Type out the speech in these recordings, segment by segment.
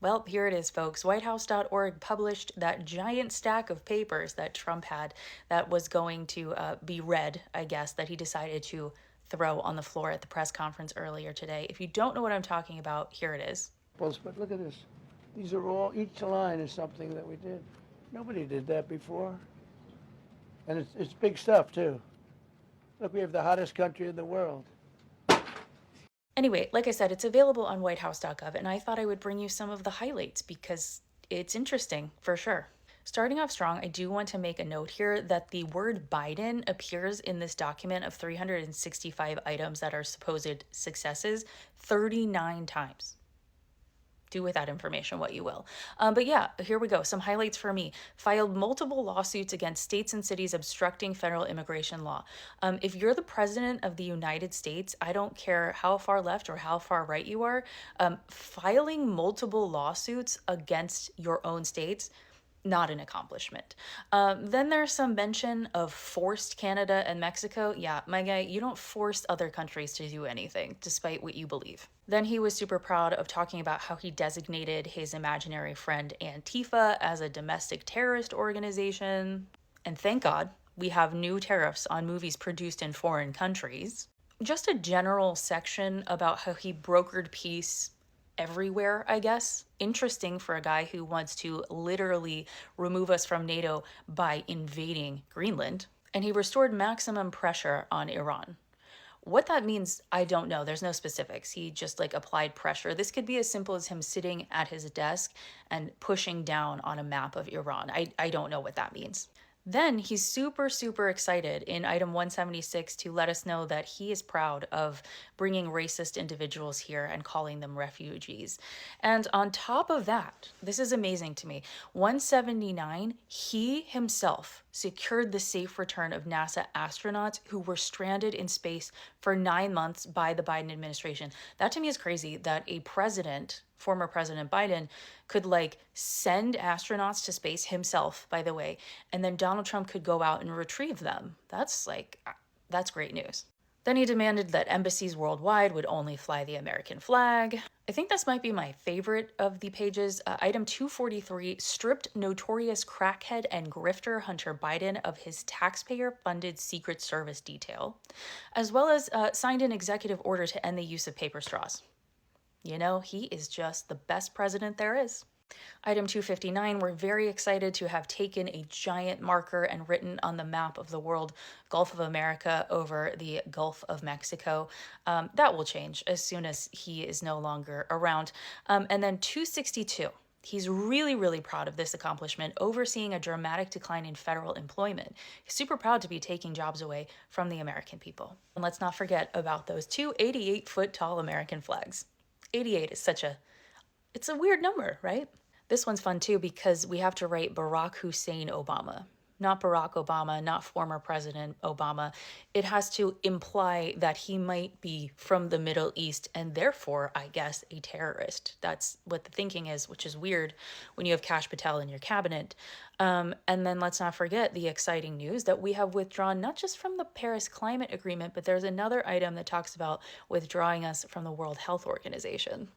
Well, here it is, folks. Whitehouse.org published that giant stack of papers that Trump had that was going to be read, I guess, that he decided to throw on the floor at the press conference earlier today. If you don't know what I'm talking about, here it is. But look at this. These are all, each line is something that we did. Nobody did that before. And it's big stuff, too. Look, we have the hottest country in the world. Anyway, like I said, it's available on whitehouse.gov, and I thought I would bring you some of the highlights because it's interesting for sure. Starting off strong, I do want to make a note here that the word Biden appears in this document of 365 items that are supposed successes 39 times. Do with that information what you will. But yeah, here we go. Some highlights for me. Filed multiple lawsuits against states and cities obstructing federal immigration law. If you're the president of the United States, I don't care how far left or how far right you are, filing multiple lawsuits against your own states, not an accomplishment. Then there's some mention of forced Canada and Mexico. Yeah, my guy, you don't force other countries to do anything, despite what you believe. Then he was super proud of talking about how he designated his imaginary friend Antifa as a domestic terrorist organization. And thank God we have new tariffs on movies produced in foreign countries. Just a general section about how he brokered peace everywhere, I guess. Interesting for a guy who wants to literally remove us from NATO by invading Greenland. And he restored maximum pressure on Iran. What that means, I don't know. There's no specifics. He just applied pressure. This could be as simple as him sitting at his desk and pushing down on a map of Iran. I don't know what that means. Then he's super, super excited in item 176 to let us know that he is proud of bringing racist individuals here and calling them refugees. And on top of that, this is amazing to me, 179, he himself secured the safe return of NASA astronauts who were stranded in space for 9 months by the Biden administration. That to me is crazy that a president, former President Biden, could send astronauts to space himself, by the way, and then Donald Trump could go out and retrieve them. That's great news. Then he demanded that embassies worldwide would only fly the American flag. I think this might be my favorite of the pages. Item 243 stripped notorious crackhead and grifter Hunter Biden of his taxpayer-funded Secret Service detail, as well as signed an executive order to end the use of paper straws. You know, he is just the best president there is. Item 259, we're very excited to have taken a giant marker and written on the map of the world Gulf of America over the Gulf of Mexico. That will change as soon as he is no longer around. And then 262. He's really, really proud of this accomplishment, overseeing a dramatic decline in federal employment. He's super proud to be taking jobs away from the American people. And let's not forget about those two 88-foot-tall American flags. 88 is it's a weird number, right? This one's fun too because we have to write Barack Hussein Obama, not Barack Obama, not former President Obama. It has to imply that he might be from the Middle East and therefore, I guess, a terrorist. That's what the thinking is, which is weird when you have Kash Patel in your cabinet. And then let's not forget the exciting news that we have withdrawn not just from the Paris Climate Agreement, but there's another item that talks about withdrawing us from the World Health Organization.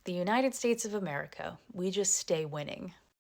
The United States of America, we just stay winning.